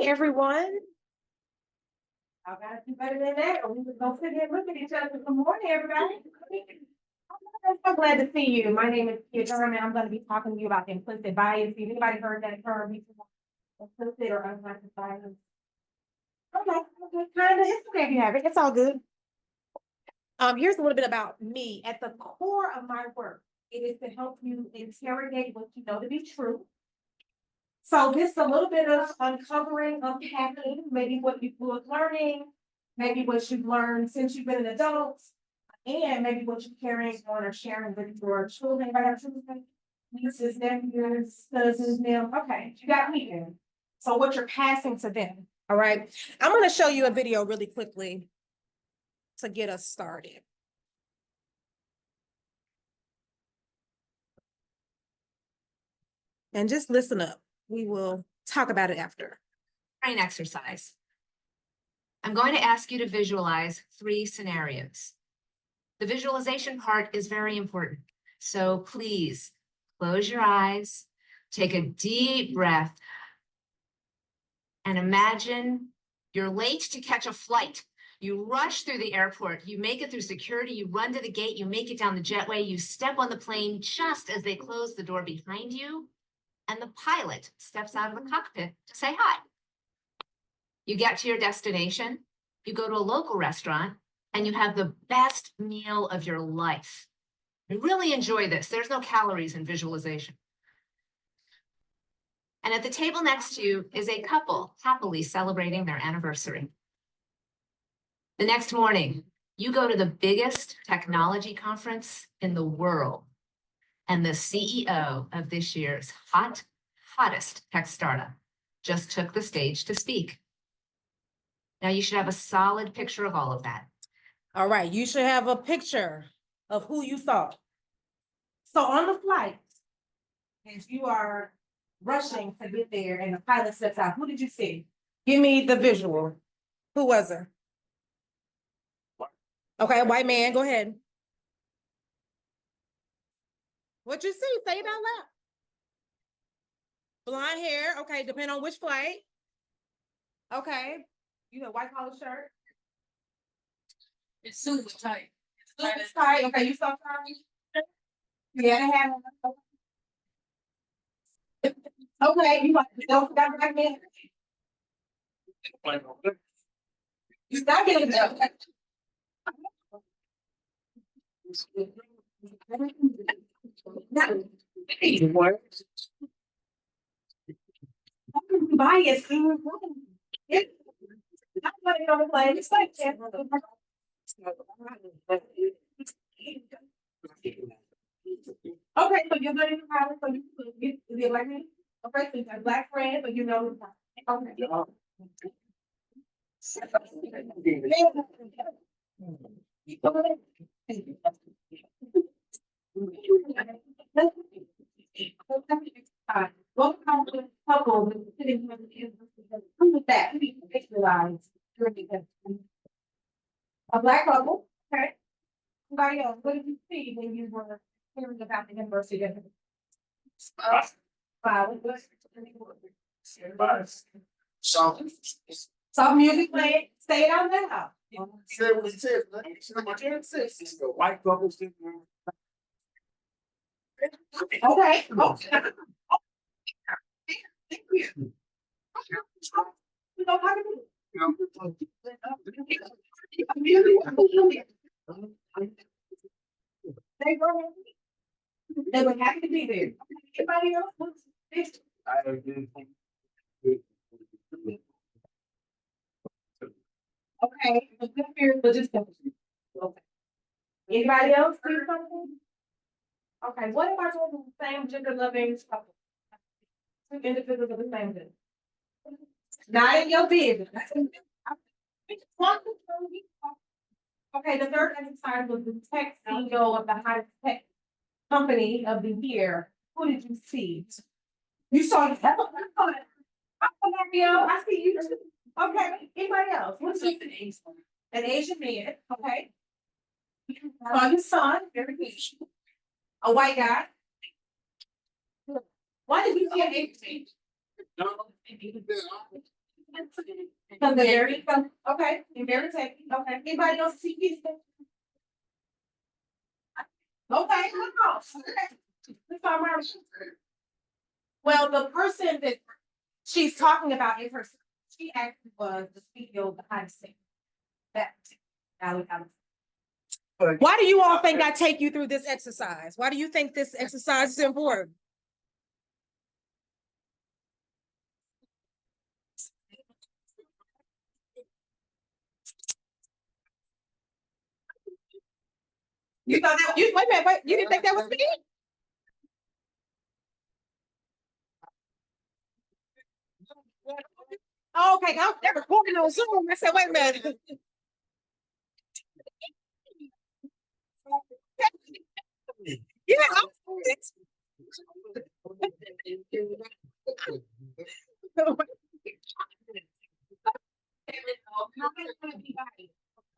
everyone. I gotta do better than that, or we would go sit here and look at each other. Good morning, everybody. I'm so glad to see you. My name is Jarmon. I'm going to be talking to you about implicit bias. Has anybody heard that term before? Implicit or unconscious bias? Okay, kind of. It's okay if you have it. It's all good. Here's a little bit about me. At the core of my work, it is to help you interrogate what you know to be true. So this is a little bit of uncovering, unpacking, maybe what you were learning, maybe what you've learned since you've been an adult, and maybe what you're carrying on or sharing with your children. Anybody have children? Nieces, nephews, cousins, them. Okay, you got me there. So what you're passing to them. All right. I'm going to show you a video really quickly to get us started. And just listen up. We will talk about it after. Brain exercise. I'm going to ask you to visualize 3 scenarios. The visualization part is very important. So please close your eyes, take a deep breath, and imagine you're late to catch a flight. You rush through the airport, you make it through security, you run to the gate, you make it down the jetway, you step on the plane just as they close the door behind you, and the pilot steps out of the cockpit to say hi. You get to your destination, you go to a local restaurant, and you have the best meal of your life. You really enjoy this. There's no calories in visualization. And at the table next to you is a couple happily celebrating their anniversary. The next morning, you go to the biggest technology conference in the world, and the CEO of this year's hottest tech startup just took the stage to speak. Now you should have a solid picture of all of that. All right, you should have a picture of who you saw. So on the flight, as you are rushing to get there and the pilot steps out, who did you see? Give me the visual. Who was it? Okay, white man, go ahead. What'd you see? Say it out loud. Blonde hair, okay, depending on which flight. Okay, you have white collar shirt. It's super tight. It's tight. Okay, you saw Tommy? Yeah, they have. Okay, you don't forget black man. You stop getting that. Bias. I'm putting on the plane. It's like okay, so you're going to pilot, so you get the elected. Okay, so you got a black friend, but you know the okay. Welcome to the couple with sitting with that. We visualize a black couple. Okay. Somebody else, what did you see when you were hearing about the university? Soft music playing. Say it out loud. Say what it says. White couple sitting. Okay. Okay. Thank you. We don't have to do. They were happy to be there. Anybody else? Okay, but just okay. Anybody else see something? Okay, what if I told them the same gender loving couple? 2 individuals of the same gender. Not in your business. Okay, the third exercise was the tech CEO of the hottest tech company of the year. Who did you see? You saw that? I see you. Okay, anybody else? What's an Asian man? Okay. Saw his son. Very good. A white guy. Why did you see an Asian man? Because they're very, okay, you're very techy, okay. Anybody else see these things? Okay, come on. Okay. That's all right. Well, the person that she's talking about is her, she actually was the CEO behind the scene. That. Why do you all think I take you through this exercise? Why do you think this exercise is important? You thought that, you, wait a minute, wait, you didn't think that was me? Oh, okay, they're recording on Zoom. I said, wait a minute. Yeah,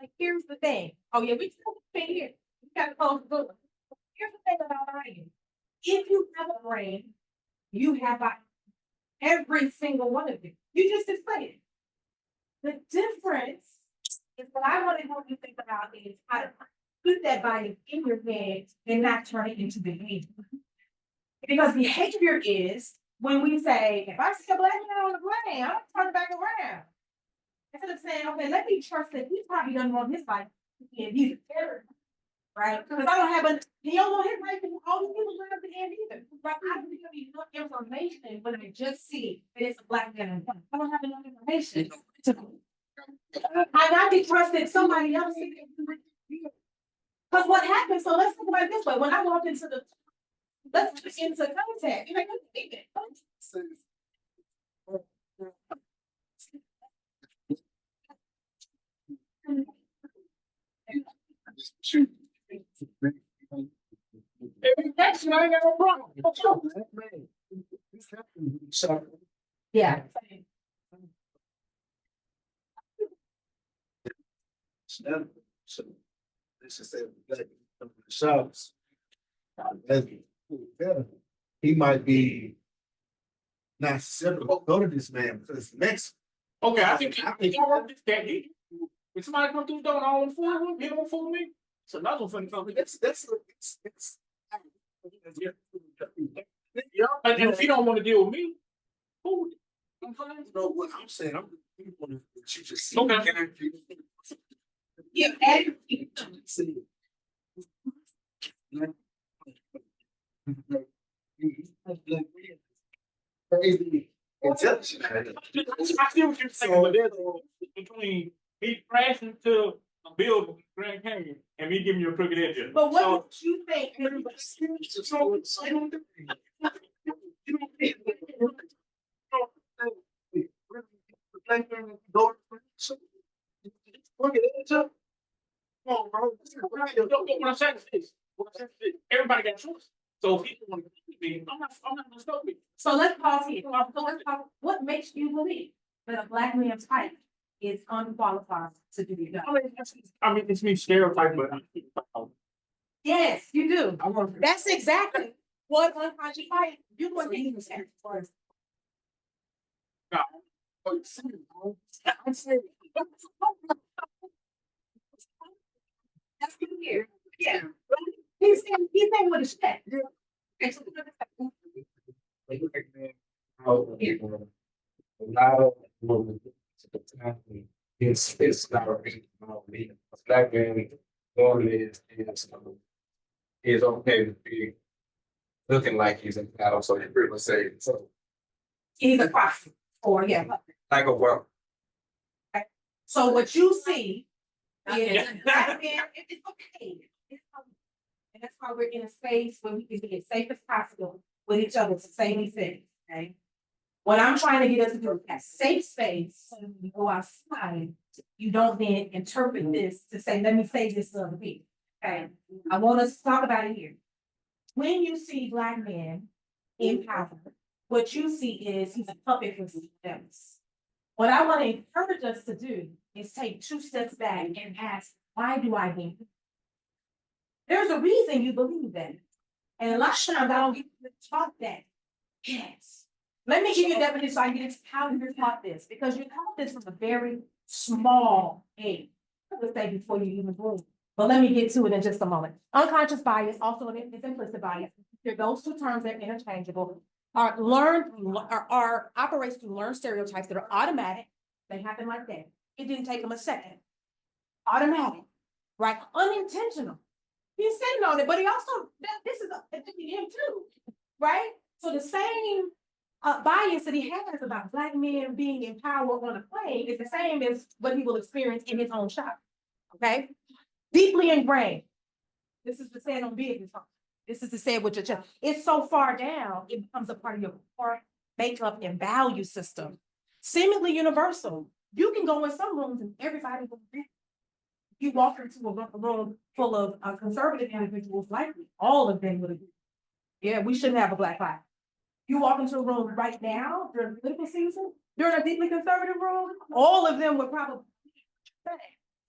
like, here's the thing. Oh, yeah, we still stay here. You gotta close the door. Here's the thing about brain. If you have a brain, you have body. Every single one of you. You just explained it. The difference is what I want to help you think about is how to put that body in your head and not turn it into behavior. Because behavior is when we say, if I see a black man on the plane, I'm gonna turn it back around. Instead of saying, okay, let me trust that he probably doesn't want his life and he's a terrorist, right? Because I don't have he don't want his life and all these people live at the end either. But I don't have enough information when I just see that it's a black man on the plane. I don't have enough information to I got to trust that somebody else. Because what happens, so let's think about it this way. When I walked into let's put into contact, you're like, what do you think? That's why I got a problem. Yeah. So this is that shops. He might be not susceptible to go to this man because next. Okay, I think I work this that he. When somebody come through the door and I don't fool him, he don't fool me. It's another funny company. That's Yeah, and if he don't want to deal with me, fool. I'm fine. you know what I'm saying. I'm what you just see. Okay. Yeah, See. Crazy intelligent. I see what you're saying, but there's a between me crashing to a building in Grand Canyon and me giving you a crooked edge. but what would you think? What I'm saying is this. Everybody got choice. So if people want to come to me, I'm not gonna stop me. So let's pause here. So let's talk, what makes you believe that a black man's type is unqualified to do the job? I mean, it's me stereotype, but Yes, you do. I want to. That's exactly what unconscious bias, you want to use that for. I'm saying. That's good here. Yeah. He's saying with his check. It's not a reason about me. Black man normally is okay to be looking like he's in battle, so you pretty much say so. He's a prophet, or yeah. Like a well. So what you see is Okay. black man, it's okay. It's okay. And that's why we're in a space where we can be as safe as possible with each other to say these things, okay? What I'm trying to get us to do is that safe space, so when you go outside, you don't then interpret this to say, let me say this to other people, okay? I want us to talk about it here. When you see black men in power, what you see is he's a puppet for someone else. What I want to encourage us to do is take 2 steps back and ask, why do I think this? There's a reason you believe that. And a lot of times I don't get to talk that. Yes. Let me give you a definition so I can get how you're taught this, because you're taught this from a very small age. Let's say before you even born. But let me get to it in just a moment. Unconscious bias, also is implicit bias. Those two terms are interchangeable. Are operates through learned stereotypes that are automatic. They happen like that. It didn't take them a second. Automatic, right? Unintentional. He's sitting on it, but he also, this is affecting him too, right? So the same bias that he has about Black men being in power on a plane is the same as what he will experience in his own shop, okay? Deeply ingrained. This is the saying on business. This is the say with your chest. It's so far down, it becomes a part of your core makeup and value system. Seemingly universal. You can go in some rooms and everybody will agree. You walk into a room full of conservative individuals, likely all of them would agree. Yeah, we shouldn't have a Black life. You walk into a room right now during political season, during a deeply conservative room, all of them would probably say.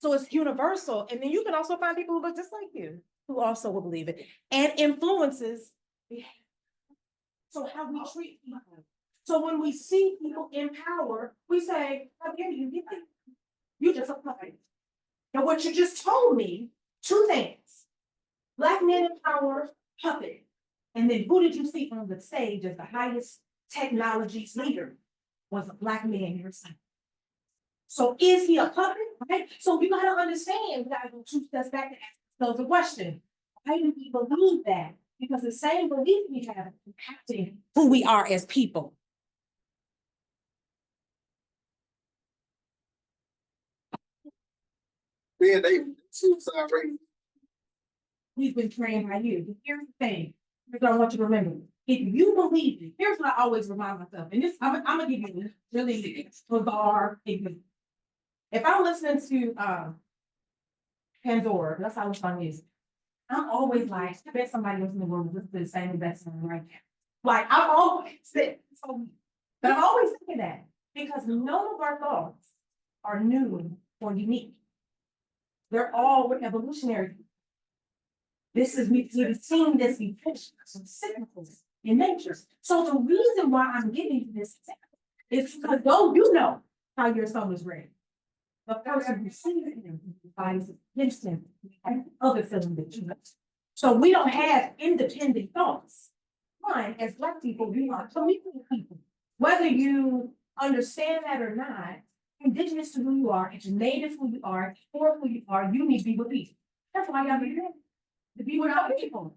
So it's universal. And then you can also find people who look just like you, who also will believe it, and influences behavior. So how we treat people. So when we see people in power, we say, how dare you get it? You just applied. And what you just told me, two things. Black men in power, puppet. And then who did you see on the stage as the highest technologies leader? Was a Black man yourself. So is he a puppet? Right? So you gotta understand, we gotta go 2 steps back and ask ourselves a question. Why do we believe that? Because the same belief we have is impacting who we are as people. Being they suicide rate. We've been trained by you. But here's the thing. Here's what I want you to remember. If you believe it, here's what I always remind myself. And this, I'm gonna give you a really bizarre example. If I'm listening to Pandora, that's how it's on music. I'm always like, I bet somebody else in the world listens to the same exact song right now. Like I'm always but I'm always thinking that because none of our thoughts are new or unique. They're all evolutionary. This is, we've seen this evolution, some signals in nature. So the reason why I'm giving you this is because though you know how your soul is ready, the person who sees him finds it instant and other feeling that you know. So we don't have independent thoughts. One, as Black people, we are community people. Whether you understand that or not, indigenous to who you are, it's native who you are, for who you are, you need to be with people. That's why y'all be here. To be with other people.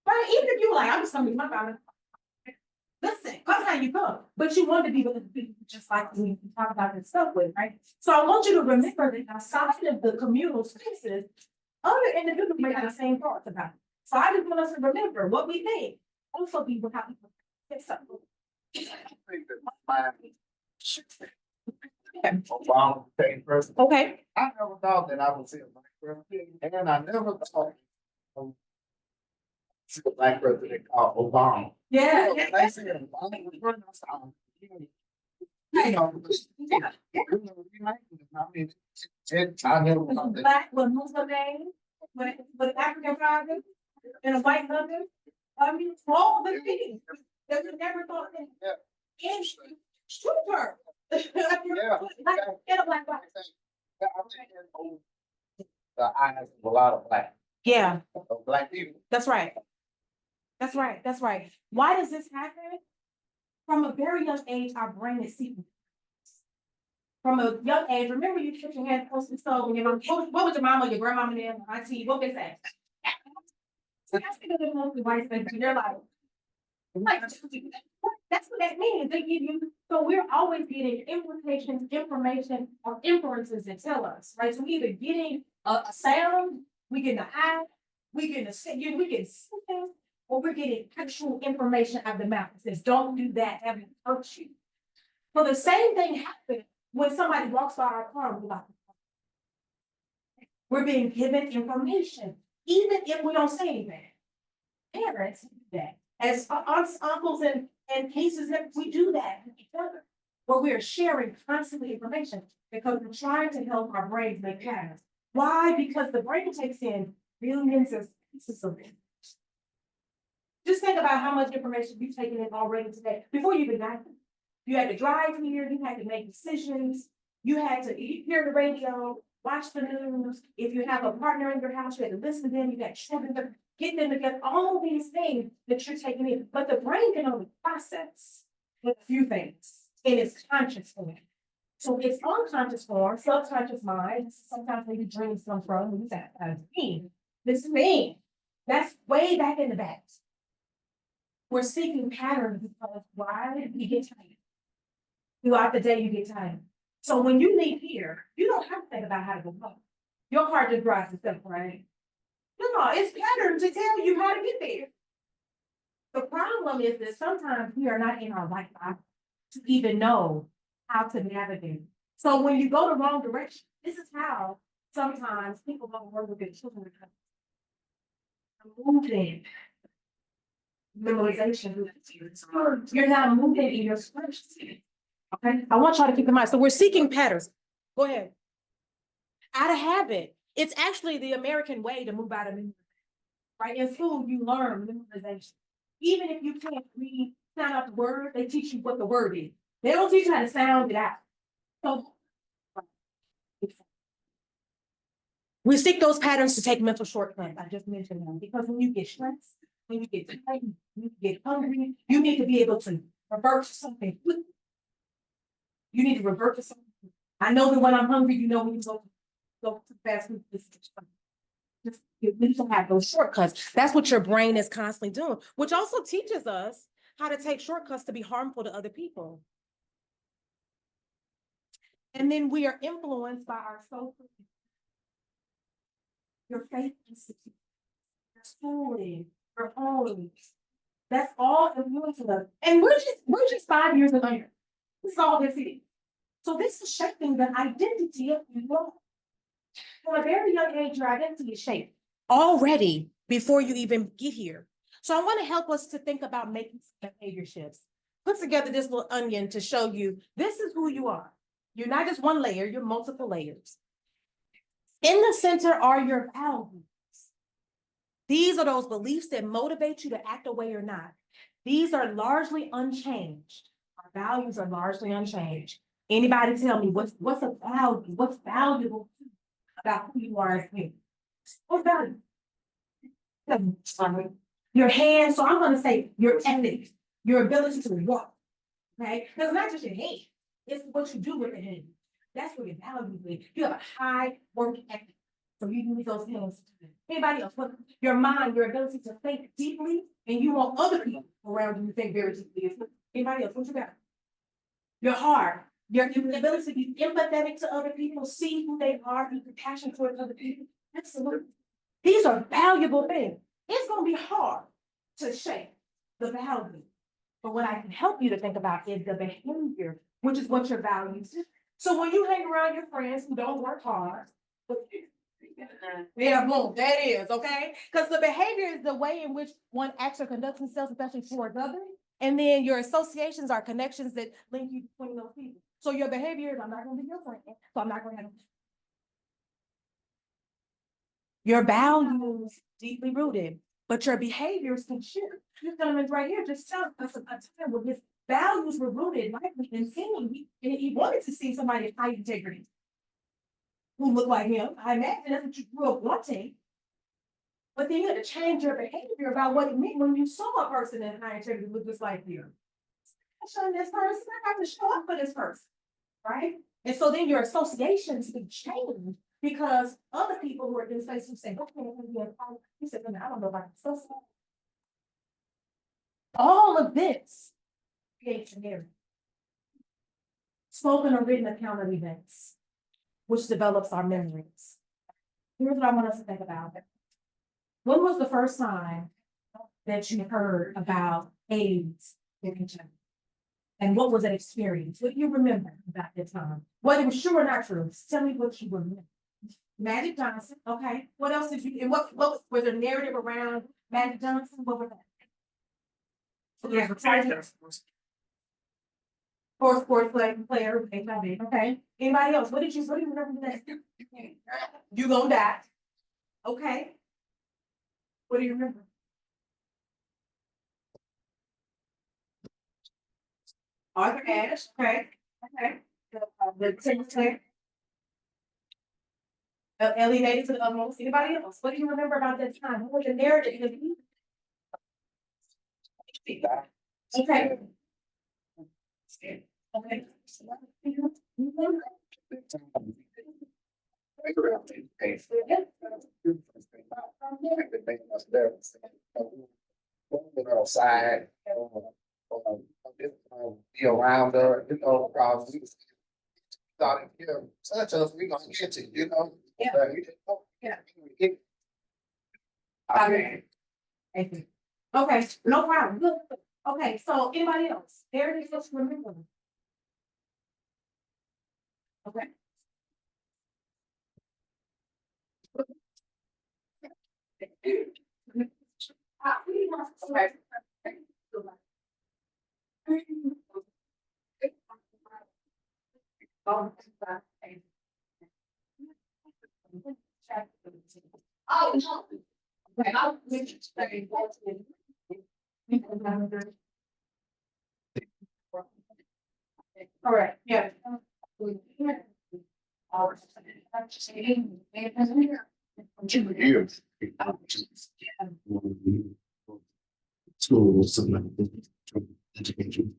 Right? Even if you were like, I'm just gonna be my father. Listen, come how you come. But you want to be with the people just like we talk about this stuff with, right? So I want you to remember that outside of the communal spaces, other individuals may have the same thoughts about it. So I just want us to remember what we think. Also be with how people say something. Obama became president. Okay. I never thought that I would see a Black president, and I never thought see a Black president called Obama. Yeah. When they said Obama was president, I said, you know, I mean, I never thought that. Black with Muslim name, with African father, and a white mother. I mean, all the things that we never thought that. Yeah. And super. Yeah. And a Black wife. I think it opened the eyes of a lot of Yeah, Black people. that's right. That's right. That's right. Why does this happen? From a very young age, our brain is seeking. From a young age, remember you put your hand close to the stove when you're what would your mama, your grandmama, and auntie, what they say? So that's because they're mostly white space, and they're like, that's what that means. They give you, so we're always getting implications, information, or inferences that tell us, right? So we either getting a sound, we get an eye, we get something, or we're getting actual information out of the mouth that says, don't do that, that will hurt you. So the same thing happens when somebody walks by our car, we're being given information, even if we don't say anything. Parents do that. As aunts, uncles, and cases that we do that with each other, where we are sharing constantly information because we're trying to help our brains make patterns. Why? Because the brain takes in billions of pieces of it. Just think about how much information you've taken in already today, before you even got here. You had to drive here, you had to make decisions, you had to hear the radio, watch the news. If you have a partner in your house, you had to listen to them, you got children, to get them together, all of these things that you're taking in. But the brain can only process a few things in its conscious form. So it's unconscious form, subconscious mind, sometimes maybe dreams come from, who's that, me, this me. That's way back in the back. We're seeking patterns because why? You get tired. Throughout the day, you get tired. So when you leave here, you don't have to think about how to go home. Your car just drives itself, right? No, it's patterns to tell you how to get there. The problem is that sometimes we are not in our right mind to even know how to navigate. So when you go the wrong direction, this is how sometimes people don't work with their children. Moving. Memorization. You're not moving in your scripts. Okay, I want y'all to keep in mind. So we're seeking patterns. Go ahead. Out of habit. It's actually the American way to move out of memory. Right? In school, you learn memorization. Even if you can't read, sound out the word, they teach you what the word is. They don't teach you how to sound it out. So we seek those patterns to take mental shortcuts. I just mentioned them because when you get stressed, when you get tired, when you get hungry, you need to be able to revert to something. You need to revert to something. I know that when I'm hungry, you know when you go to fast food. Just you need to have those shortcuts. That's what your brain is constantly doing, which also teaches us how to take shortcuts to be harmful to other people. And then we are influenced by our social, your faith institute, your schooling, your homes. That's all influencing us. And we're just 5 years in here. This is all this is. So this is shaping the identity of you. From a very young age, your identity is shaped already before you even get here. So I want to help us to think about making some behavior shifts. Put together this little onion to show you this is who you are. You're not just one layer, you're multiple layers. In the center are your values. These are those beliefs that motivate you to act a way or not. These are largely unchanged. Our values are largely unchanged. Anybody tell me what's a value? What's valuable about who you are as me? What's valuable? Your hands, so I'm going to say your ethics, your ability to walk. Okay? Because it's not just your hand, it's what you do with your hand. That's what your value is. You have a high work ethic. So you use those hands. Anybody else? What, your mind, your ability to think deeply, and you want other people around you to think very deeply. Anybody else? What you got? Your heart, your ability to be empathetic to other people, see who they are, be compassionate towards other people. Absolutely. These are valuable things. It's going to be hard to shape the value. But what I can help you to think about is the behavior, which is what your values do. So when you hang around your friends who don't work hard, yeah, boom, that is, okay? Because the behavior is the way in which one acts or conducts themselves, especially towards others. And then your associations are connections that link you between those people. So your behavior is, I'm not going to be your friend, so I'm not going to have your values deeply rooted, but your behaviors can shift. This gentleman right here just tells us a time where his values were rooted, likely in seeing, and he wanted to see somebody of high integrity who looked like him. I imagine that's what you grew up wanting. But then you had to change your behavior about what it meant when you saw a person in high integrity who looked just like you. I'm showing this person, I have to show up for this person, right? And so then your associations can change because other people who are in space who say, okay, you said, I don't know about this. All of this creates a narrative. Spoken or written account of events, which develops our memories. Here's what I want us to think about. When was the first time that you heard about AIDS in Kentucky? And what was that experience? What do you remember about that time? Whether it was true or not true, tell me what you remember. Magic Johnson, okay. What else did you, and what was there narrative around Magic Johnson? What was that? Yeah, sports player, HIV, okay. Anybody else? What do you remember that? You gonna die. Okay. What do you remember? Arthur Ashe, okay, okay. The secretary. Alienated to the utmost. Anybody else? What do you remember about that time? What was the narrative? Okay. Okay. Outside, be around her, we thought, such as we gonna get to, Yeah. But we didn't know. Yeah. Okay. Thank you. Okay, no problem. Good. Okay, so anybody else? Narrative else remember? Okay. Okay. Oh, no. Okay, all right, yeah. Schools, something like that, education.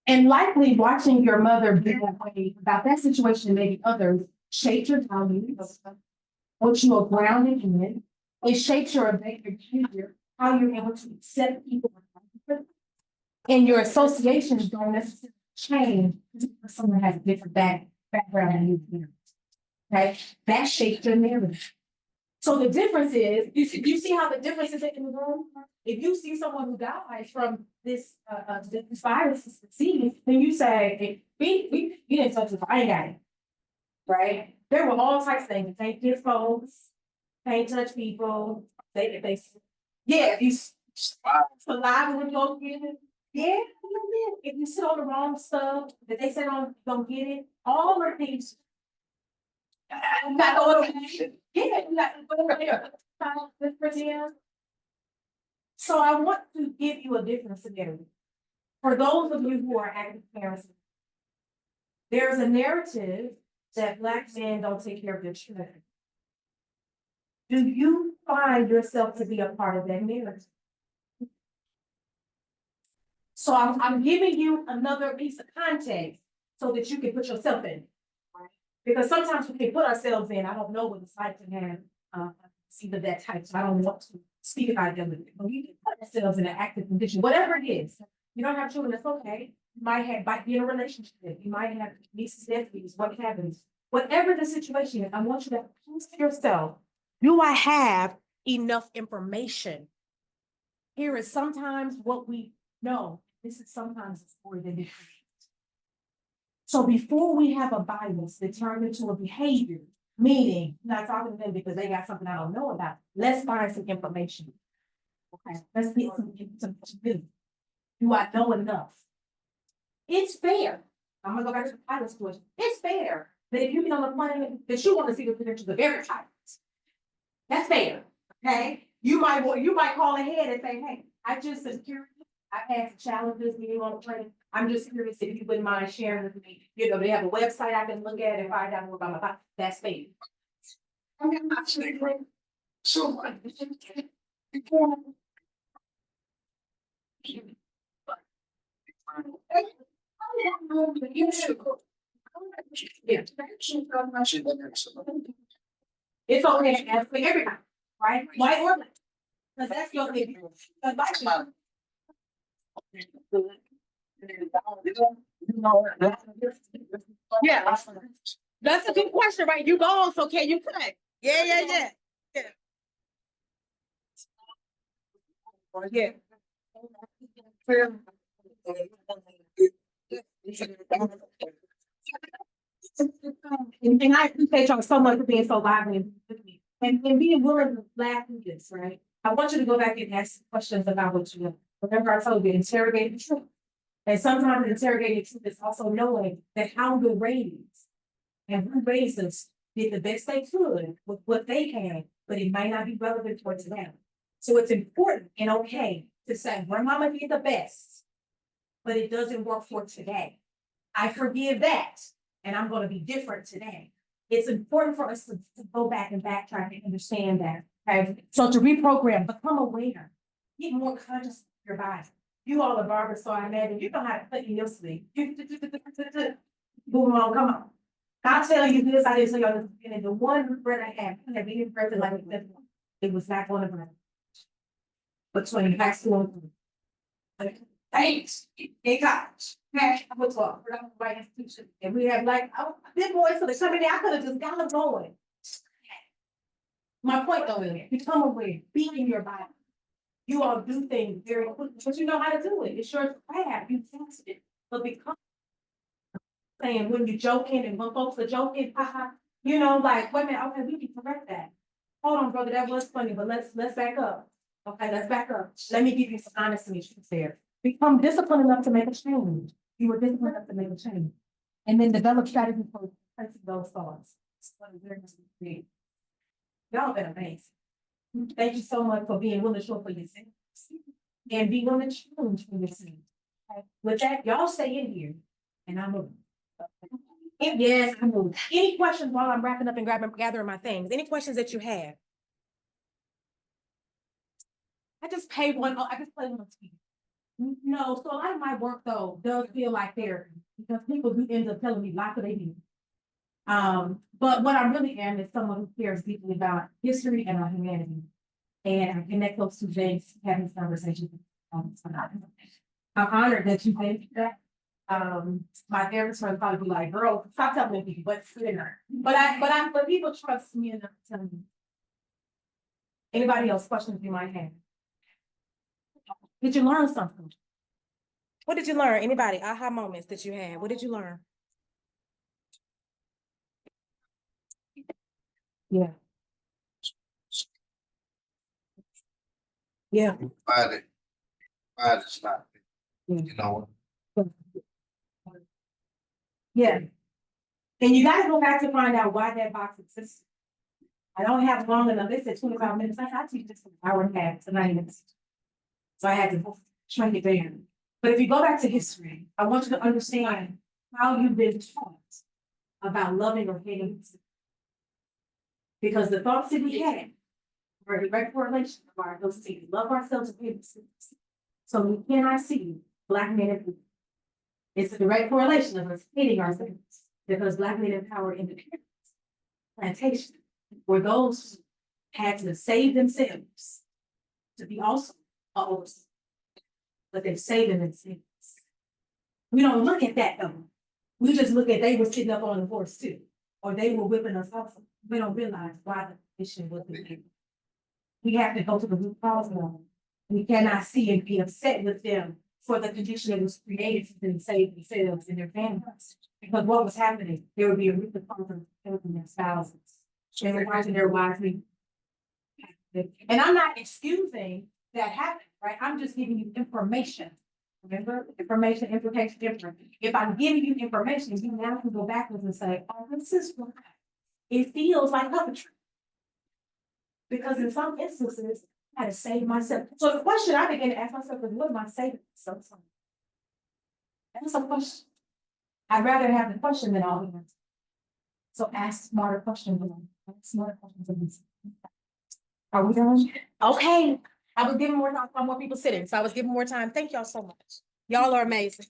And likely watching your mother be that way about that situation, maybe others, shaped your values, what you are grounded in. It shapes your behavior, how you're able to accept people. And your associations don't necessarily change because someone has a different background than you. Okay, that shapes your narrative. So the difference is, you see how the difference is in the room? If you see someone who dies from this virus, this disease, then you say, hey, we didn't touch it, I ain't got it. Right? There were all types of things, can't kiss folks, can't touch people, yeah, if you saliva when you go get it, yeah, if you sit on the wrong stuff that they said on, don't get it, all of these. Not going to, yeah, not going to. So I want to give you a different scenario. For those of you who are active parents, there's a narrative that Black men don't take care of their children. Do you find yourself to be a part of that narrative? So I'm giving you another piece of context so that you can put yourself in. Because sometimes we can put ourselves in, I don't know what it's like to have either that type, so I don't want to speak about them. But we can put ourselves in an active condition, whatever it is. You don't have children, that's okay. You might be in a relationship, you might have nieces, nephews, what happens. Whatever the situation is, I want you to ask yourself, do I have enough information? Here is sometimes what we know. This is sometimes the story that we create. So before we have a bias that turned into a behavior, meaning I'm not talking to them because they got something I don't know about, let's find some information. Okay, let's get some information. Do I know enough? It's fair. I'm gonna go back to the pilot question. It's fair that if you get on the plane that you want to see the credentials of every pilot. That's fair. Okay. You might call ahead and say, hey, I just am curious. I've had some challenges being on the plane. I'm just curious if you wouldn't mind sharing with me. You know, they have a website I can look at and find out more about my life. That's fair. I'm not saying so it's okay to ask for everybody, right? White or black. Because that's your thing. Yeah, that's a good question, right? You go, so can you cut? Yeah. Yeah. And I appreciate y'all so much for being so lively with me and being willing to laugh through this, right? I want you to go back and ask questions about what you know. Remember, I told you interrogate the truth. And sometimes interrogating truth is also knowing that how the raised and who raised us did the best they could with what they had, but it might not be relevant towards them. So it's important and okay to say, grandmama did the best, but it doesn't work for today. I forgive that, and I'm gonna be different today. It's important for us to go back and backtrack and understand that, okay? So to reprogram, become aware, get more conscious of your body. You all are barbers, so I imagine you know how to put in your sleep. Boom, on, come on. I'll tell you this, I didn't tell you all this, and the one bread I had been in bread like this, it was not one of them. Between high school and thanks, in college. Okay, I went to a right institution, and we have like, big boys, so they come in there, I could have just got them going. My point though is, become aware, be in your body. You all do things very quickly, but you know how to do it. It's your craft, you fix it, but become. Saying when you're joking and when folks are joking, haha, you know, like, wait a minute, okay, we can correct that. Hold on, brother, that was funny, but let's back up. Okay, let's back up. Let me give you some honesty there. Become disciplined enough to make a change. You were disciplined enough to make a change. And then develop strategies for replacing those thoughts. Y'all been amazing. Thank you so much for being willing to show up for yourself. And be willing to challenge for yourself. Okay? With that, y'all stay in here. And I'm moving. Yes, I move. Any questions while I'm wrapping up and gathering my things? Any questions that you have? I just play one on TV. No, so a lot of my work though does feel like therapy because people do end up telling me lots of they do. But what I really am is someone who cares deeply about history and our humanity. And I connect those two things, having this conversation. I'm honored that you think that. My therapist would probably be like, girl, stop telling people, but but people trust me enough to tell me. Anybody else questions you might have? Did you learn something? What did you learn? Anybody? Aha moments that you had. What did you learn? Yeah. Yeah. Body is not, you know. Yeah. And you gotta go back to find out why that box exists. I don't have long enough. They said 25 minutes. I teach just an hour and a half to 90 minutes. So I had to shrink it down. But if you go back to history, I want you to understand how you've been taught about loving or hating. Because the thoughts that we had were a direct correlation of our ability to love ourselves and hate ourselves. So we cannot see Black men and women. It's a direct correlation of us hating ourselves because Black men in power independence, plantation, were those who had to save themselves to be also others, but they saved themselves. We don't look at that though. We just look at they were sitting up on the horse too, or they were whipping us off. We don't realize why the condition was the same. We have to go to the root cause of them. We cannot see and be upset with them for the condition that was created for them to save themselves and their families. Because what was happening, there would be a root cause of killing their spouses. They were watching their wives. And I'm not excusing that happened, right? I'm just giving you information. Remember, information, implication, different. If I'm giving you information, you now can go backwards and say, oh, this is why it feels like puppetry. Because in some instances, I had to save myself. So the question I began to ask myself is, what am I saving myself from? That's a question. I'd rather have the question than all the answers. So ask smarter questions. Ask smarter questions. Are we done? Okay. I was giving more time for more people sitting, so I was giving more time. Thank y'all so much. Y'all are amazing.